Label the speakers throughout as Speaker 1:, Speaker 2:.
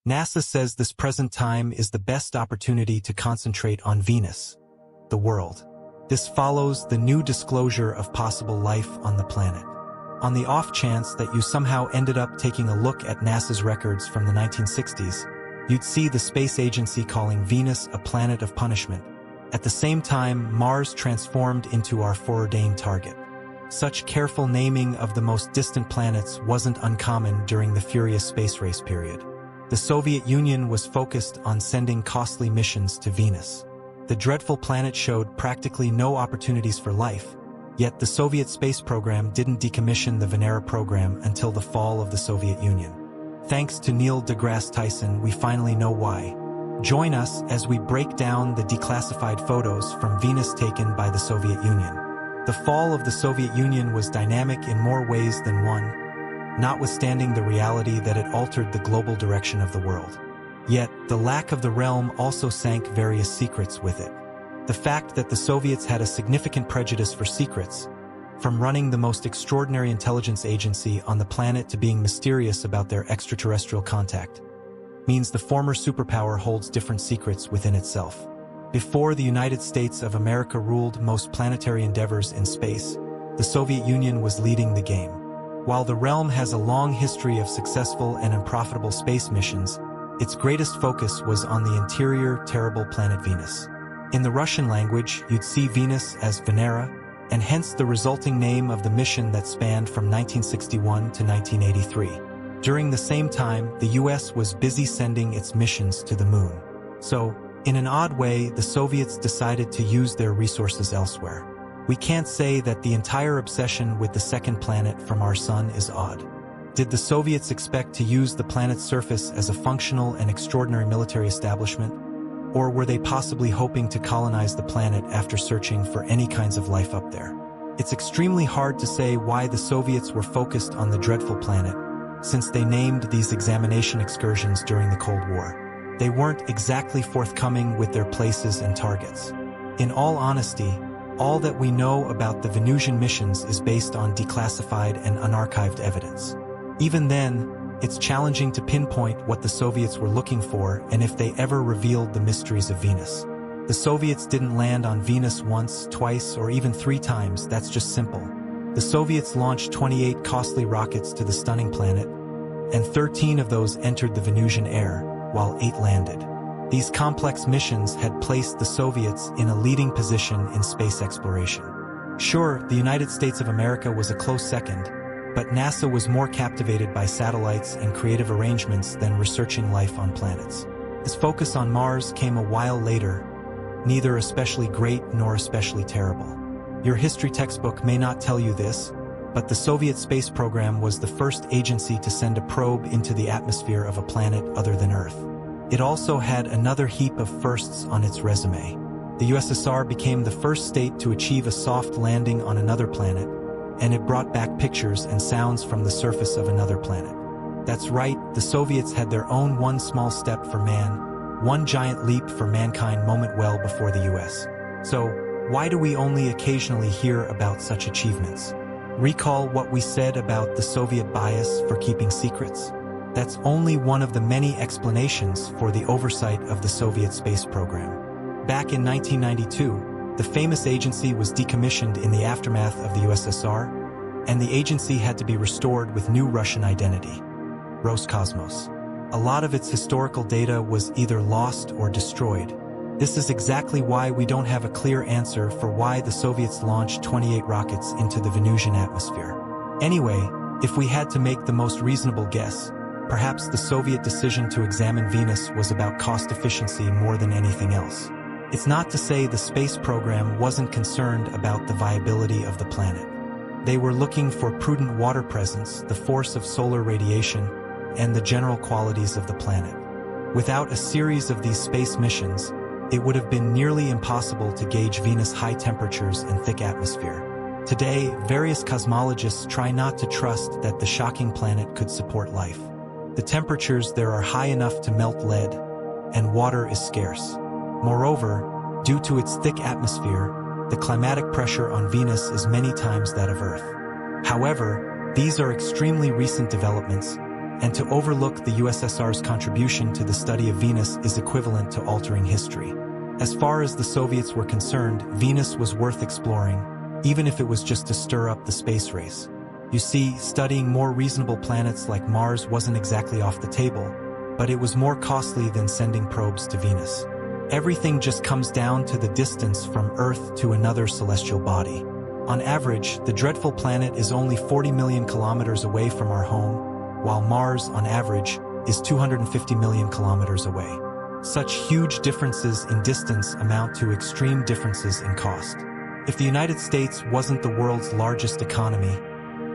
Speaker 1: NASA says this present time is the best opportunity to concentrate on Venus, the world. This follows the new disclosure of possible life on the planet. On the off chance that you somehow ended up taking a look at NASA's records from the 1960s, you'd see the space agency calling Venus a planet of punishment. At the same time, Mars transformed into our foreordained target. Such careful naming of the most distant planets wasn't uncommon during the furious space race period. The Soviet Union was focused on sending costly missions to Venus. The dreadful planet showed practically no opportunities for life, yet the Soviet space program didn't decommission the Venera program until the fall of the Soviet Union. Thanks to Neil deGrasse Tyson, we finally know why. Join us as we break down the declassified photos from Venus taken by the Soviet Union. The fall of the Soviet Union was dynamic in more ways than one, notwithstanding the reality that it altered the global direction of the world. Yet, the lack of the realm also sank various secrets with it. The fact that the Soviets had a significant prejudice for secrets, from running the most extraordinary intelligence agency on the planet to being mysterious about their extraterrestrial contact, means the former superpower holds different secrets within itself. Before the United States of America ruled most planetary endeavors in space, the Soviet Union was leading the game. While the realm has a long history of successful and unprofitable space missions, its greatest focus was on the interior, terrible planet Venus. In the Russian language, you'd see Venus as Venera, and hence the resulting name of the mission that spanned from 1961 to 1983. During the same time, the US was busy sending its missions to the moon. So, in an odd way, the Soviets decided to use their resources elsewhere. We can't say that the entire obsession with the second planet from our sun is odd. Did the Soviets expect to use the planet's surface as a functional and extraordinary military establishment? Or were they possibly hoping to colonize the planet after searching for any kinds of life up there? It's extremely hard to say why the Soviets were focused on the dreadful planet, since they named these examination excursions during the Cold War. They weren't exactly forthcoming with their places and targets. In all honesty, all that we know about the Venusian missions is based on declassified and unarchived evidence. Even then, it's challenging to pinpoint what the Soviets were looking for and if they ever revealed the mysteries of Venus. The Soviets didn't land on Venus once, twice, or even 3 times. That's just simple. The Soviets launched 28 costly rockets to the stunning planet, and 13 of those entered the Venusian air, while 8 landed. These complex missions had placed the Soviets in a leading position in space exploration. Sure, the United States of America was a close second, but NASA was more captivated by satellites and creative arrangements than researching life on planets. Its focus on Mars came a while later, neither especially great nor especially terrible. Your history textbook may not tell you this, but the Soviet space program was the first agency to send a probe into the atmosphere of a planet other than Earth. It also had another heap of firsts on its resume. The USSR became the first state to achieve a soft landing on another planet, and it brought back pictures and sounds from the surface of another planet. That's right, the Soviets had their own one small step for man, one giant leap for mankind moment well before the US. So, why do we only occasionally hear about such achievements? Recall what we said about the Soviet bias for keeping secrets? That's only one of the many explanations for the oversight of the Soviet space program. Back in 1992, the famous agency was decommissioned in the aftermath of the USSR, and the agency had to be restored with new Russian identity, Roscosmos. A lot of its historical data was either lost or destroyed. This is exactly why we don't have a clear answer for why the Soviets launched 28 rockets into the Venusian atmosphere. Anyway, if we had to make the most reasonable guess, perhaps the Soviet decision to examine Venus was about cost efficiency more than anything else. It's not to say the space program wasn't concerned about the viability of the planet. They were looking for prudent water presence, the force of solar radiation, and the general qualities of the planet. Without a series of these space missions, it would have been nearly impossible to gauge Venus' high temperatures and thick atmosphere. Today, various cosmologists try not to trust that the shocking planet could support life. The temperatures there are high enough to melt lead, and water is scarce. Moreover, due to its thick atmosphere, the climatic pressure on Venus is many times that of Earth. However, these are extremely recent developments, and to overlook the USSR's contribution to the study of Venus is equivalent to altering history. As far as the Soviets were concerned, Venus was worth exploring, even if it was just to stir up the space race. You see, studying more reasonable planets like Mars wasn't exactly off the table, but it was more costly than sending probes to Venus. Everything just comes down to the distance from Earth to another celestial body. On average, the dreadful planet is only 40 million kilometers away from our home, while Mars, on average, is 250 million kilometers away. Such huge differences in distance amount to extreme differences in cost. If the United States wasn't the world's largest economy,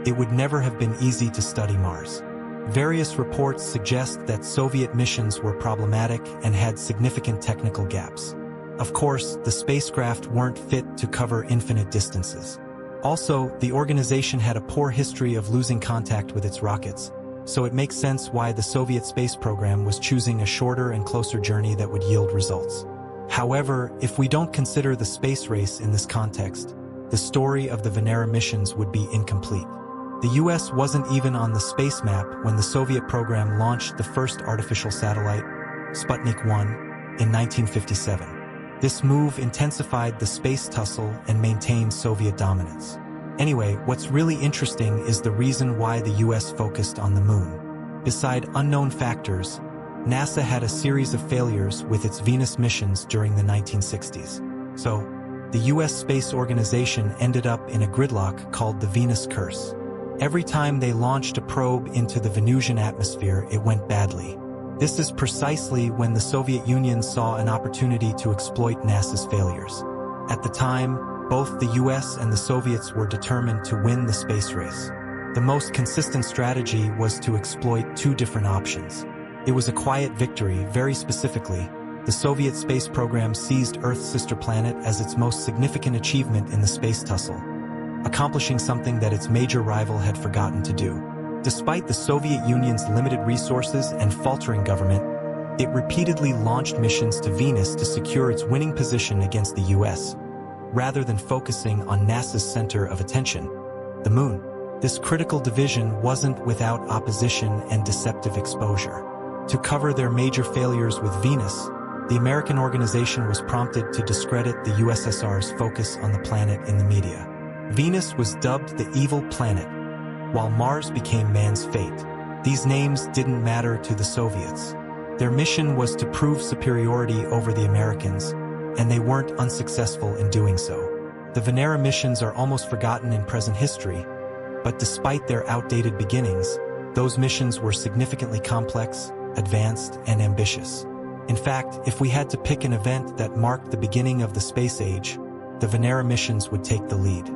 Speaker 1: it would never have been easy to study Mars. Various reports suggest that Soviet missions were problematic and had significant technical gaps. Of course, the spacecraft weren't fit to cover infinite distances. Also, the organization had a poor history of losing contact with its rockets, so it makes sense why the Soviet space program was choosing a shorter and closer journey that would yield results. However, if we don't consider the space race in this context, the story of the Venera missions would be incomplete. The US wasn't even on the space map when the Soviet program launched the first artificial satellite, Sputnik 1, in 1957. This move intensified the space tussle and maintained Soviet dominance. Anyway, what's really interesting is the reason why the US focused on the moon. Beside unknown factors, NASA had a series of failures with its Venus missions during the 1960s. So, the US Space Organization ended up in a gridlock called the Venus Curse. Every time they launched a probe into the Venusian atmosphere, it went badly. This is precisely when the Soviet Union saw an opportunity to exploit NASA's failures. At the time, both the US and the Soviets were determined to win the space race. The most consistent strategy was to exploit two different options. It was a quiet victory. Very specifically, the Soviet space program seized Earth's sister planet as its most significant achievement in the space tussle, accomplishing something that its major rival had forgotten to do. Despite the Soviet Union's limited resources and faltering government, it repeatedly launched missions to Venus to secure its winning position against the US, rather than focusing on NASA's center of attention, the Moon. This critical division wasn't without opposition and deceptive exposure. To cover their major failures with Venus, the American organization was prompted to discredit the USSR's focus on the planet in the media. Venus was dubbed the evil planet, while Mars became man's fate. These names didn't matter to the Soviets. Their mission was to prove superiority over the Americans, and they weren't unsuccessful in doing so. The Venera missions are almost forgotten in present history, but despite their outdated beginnings, those missions were significantly complex, advanced, and ambitious. In fact, if we had to pick an event that marked the beginning of the space age, the Venera missions would take the lead.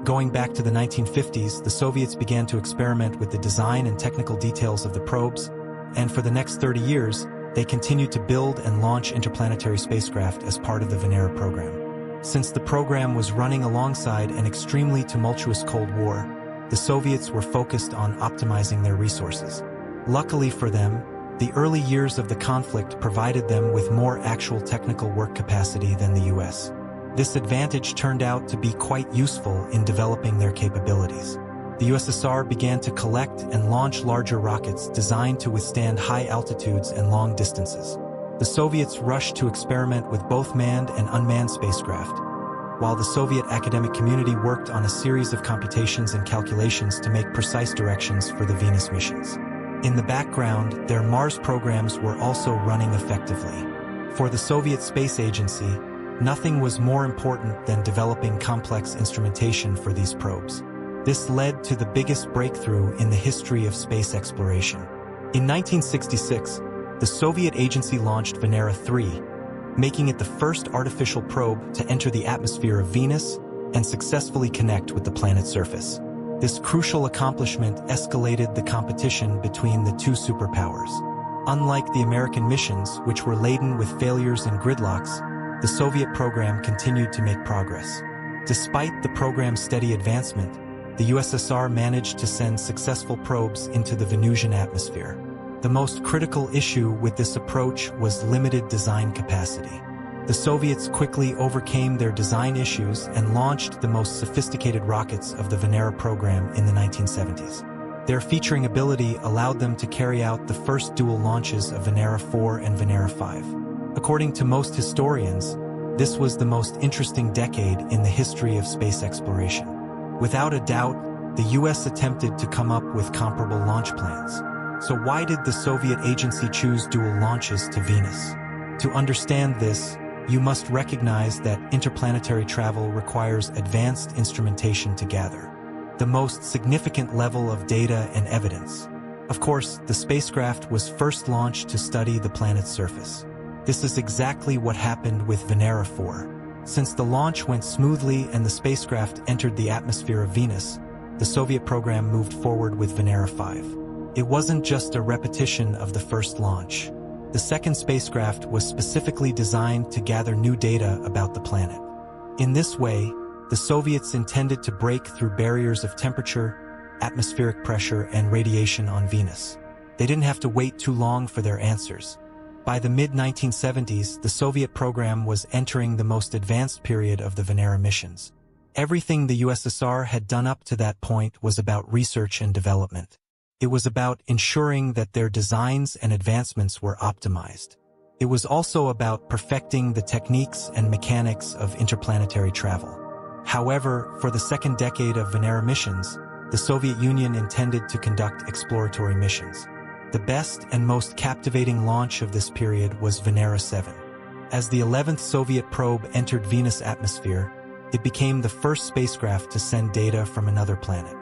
Speaker 1: Going back to the 1950s, the Soviets began to experiment with the design and technical details of the probes, and for the next 30 years, they continued to build and launch interplanetary spacecraft as part of the Venera program. Since the program was running alongside an extremely tumultuous Cold War, the Soviets were focused on optimizing their resources. Luckily for them, the early years of the conflict provided them with more actual technical work capacity than the US. This advantage turned out to be quite useful in developing their capabilities. The USSR began to collect and launch larger rockets designed to withstand high altitudes and long distances. The Soviets rushed to experiment with both manned and unmanned spacecraft, while the Soviet academic community worked on a series of computations and calculations to make precise directions for the Venus missions. In the background, their Mars programs were also running effectively. For the Soviet Space Agency, nothing was more important than developing complex instrumentation for these probes. This led to the biggest breakthrough in the history of space exploration. In 1966, the Soviet agency launched Venera 3, making it the first artificial probe to enter the atmosphere of Venus and successfully connect with the planet's surface. This crucial accomplishment escalated the competition between the two superpowers. Unlike the American missions, which were laden with failures and gridlocks, the Soviet program continued to make progress. Despite the program's steady advancement, the USSR managed to send successful probes into the Venusian atmosphere. The most critical issue with this approach was limited design capacity. The Soviets quickly overcame their design issues and launched the most sophisticated rockets of the Venera program in the 1970s. Their featuring ability allowed them to carry out the first dual launches of Venera 4 and Venera 5. According to most historians, this was the most interesting decade in the history of space exploration. Without a doubt, the US attempted to come up with comparable launch plans. So why did the Soviet agency choose dual launches to Venus? To understand this, you must recognize that interplanetary travel requires advanced instrumentation to gather the most significant level of data and evidence. Of course, the spacecraft was first launched to study the planet's surface. This is exactly what happened with Venera 4. Since the launch went smoothly and the spacecraft entered the atmosphere of Venus, the Soviet program moved forward with Venera 5. It wasn't just a repetition of the first launch. The second spacecraft was specifically designed to gather new data about the planet. In this way, the Soviets intended to break through barriers of temperature, atmospheric pressure, and radiation on Venus. They didn't have to wait too long for their answers. By the mid-1970s, the Soviet program was entering the most advanced period of the Venera missions. Everything the USSR had done up to that point was about research and development. It was about ensuring that their designs and advancements were optimized. It was also about perfecting the techniques and mechanics of interplanetary travel. However, for the second decade of Venera missions, the Soviet Union intended to conduct exploratory missions. The best and most captivating launch of this period was Venera 7. As the 11th Soviet probe entered Venus' atmosphere, it became the first spacecraft to send data from another planet.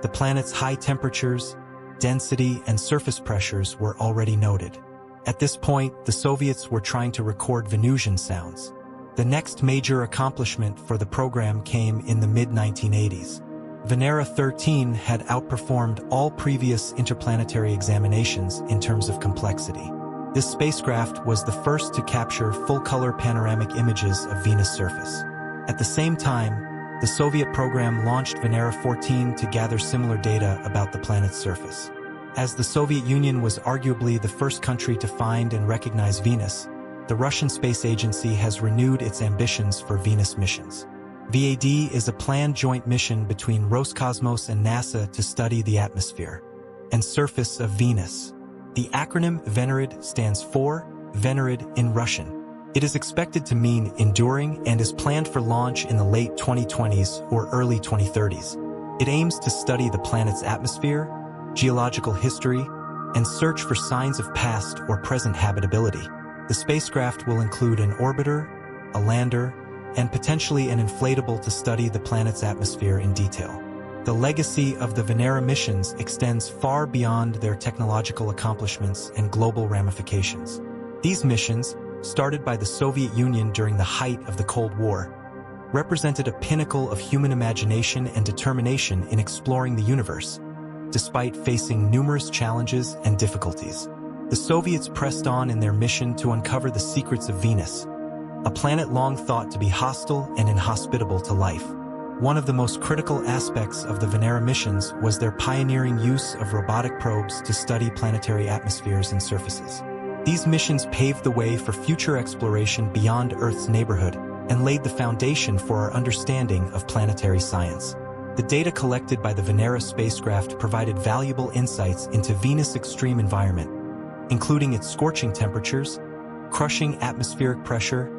Speaker 1: The planet's high temperatures, density, and surface pressures were already noted. At this point, the Soviets were trying to record Venusian sounds. The next major accomplishment for the program came in the mid-1980s. Venera 13 had outperformed all previous interplanetary examinations in terms of complexity. This spacecraft was the first to capture full-color panoramic images of Venus' surface. At the same time, the Soviet program launched Venera 14 to gather similar data about the planet's surface. As the Soviet Union was arguably the first country to find and recognize Venus, the Russian Space Agency has renewed its ambitions for Venus missions. VAD is a planned joint mission between Roscosmos and NASA to study the atmosphere and surface of Venus. The acronym Venerid stands for Venerid in Russian. It is expected to mean enduring and is planned for launch in the late 2020s or early 2030s. It aims to study the planet's atmosphere, geological history, and search for signs of past or present habitability. The spacecraft will include an orbiter, a lander, and potentially an inflatable to study the planet's atmosphere in detail. The legacy of the Venera missions extends far beyond their technological accomplishments and global ramifications. These missions, started by the Soviet Union during the height of the Cold War, represented a pinnacle of human imagination and determination in exploring the universe, despite facing numerous challenges and difficulties. The Soviets pressed on in their mission to uncover the secrets of Venus, a planet long thought to be hostile and inhospitable to life. One of the most critical aspects of the Venera missions was their pioneering use of robotic probes to study planetary atmospheres and surfaces. These missions paved the way for future exploration beyond Earth's neighborhood and laid the foundation for our understanding of planetary science. The data collected by the Venera spacecraft provided valuable insights into Venus' extreme environment, including its scorching temperatures, crushing atmospheric pressure,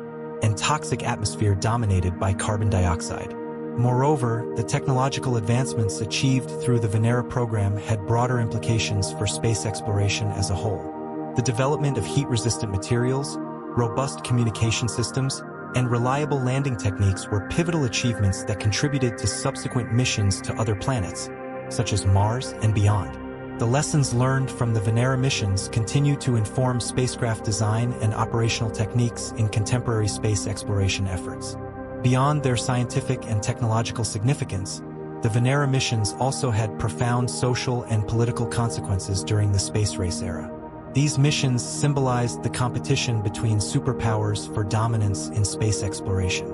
Speaker 1: and toxic atmosphere dominated by carbon dioxide. Moreover, the technological advancements achieved through the Venera program had broader implications for space exploration as a whole. The development of heat-resistant materials, robust communication systems, and reliable landing techniques were pivotal achievements that contributed to subsequent missions to other planets, such as Mars and beyond. The lessons learned from the Venera missions continue to inform spacecraft design and operational techniques in contemporary space exploration efforts. Beyond their scientific and technological significance, the Venera missions also had profound social and political consequences during the space race era. These missions symbolized the competition between superpowers for dominance in space exploration.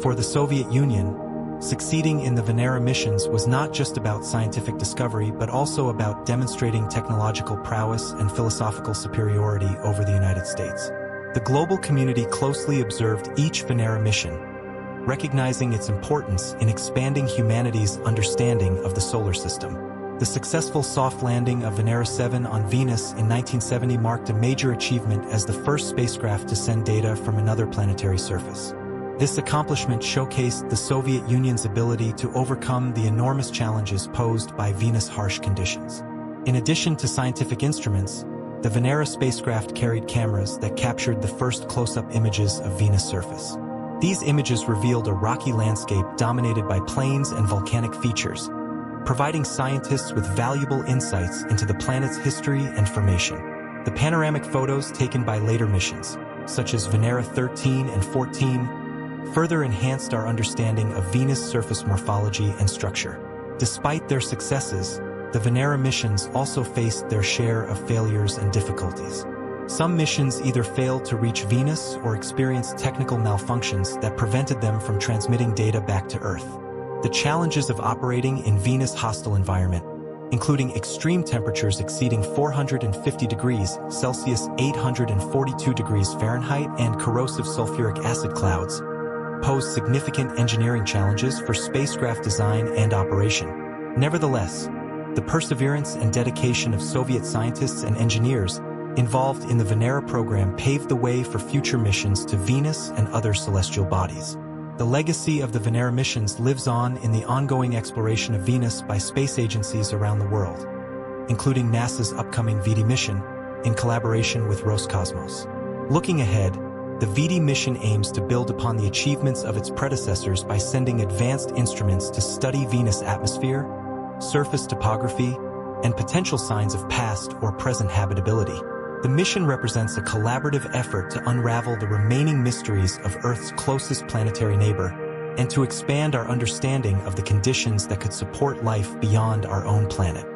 Speaker 1: For the Soviet Union, succeeding in the Venera missions was not just about scientific discovery but also about demonstrating technological prowess and philosophical superiority over the United States. The global community closely observed each Venera mission, recognizing its importance in expanding humanity's understanding of the solar system. The successful soft landing of Venera 7 on Venus in 1970 marked a major achievement as the first spacecraft to send data from another planetary surface. This accomplishment showcased the Soviet Union's ability to overcome the enormous challenges posed by Venus' harsh conditions. In addition to scientific instruments, the Venera spacecraft carried cameras that captured the first close-up images of Venus' surface. These images revealed a rocky landscape dominated by plains and volcanic features, providing scientists with valuable insights into the planet's history and formation. The panoramic photos taken by later missions, such as Venera 13 and 14, further enhanced our understanding of Venus' surface morphology and structure. Despite their successes, the Venera missions also faced their share of failures and difficulties. Some missions either failed to reach Venus or experienced technical malfunctions that prevented them from transmitting data back to Earth. The challenges of operating in Venus' hostile environment, including extreme temperatures exceeding 450 degrees Celsius (842 degrees Fahrenheit) and corrosive sulfuric acid clouds, pose significant engineering challenges for spacecraft design and operation. Nevertheless, the perseverance and dedication of Soviet scientists and engineers involved in the Venera program paved the way for future missions to Venus and other celestial bodies. The legacy of the Venera missions lives on in the ongoing exploration of Venus by space agencies around the world, including NASA's upcoming VD mission, in collaboration with Roscosmos. Looking ahead, the VD mission aims to build upon the achievements of its predecessors by sending advanced instruments to study Venus' atmosphere, surface topography, and potential signs of past or present habitability. The mission represents a collaborative effort to unravel the remaining mysteries of Earth's closest planetary neighbor and to expand our understanding of the conditions that could support life beyond our own planet.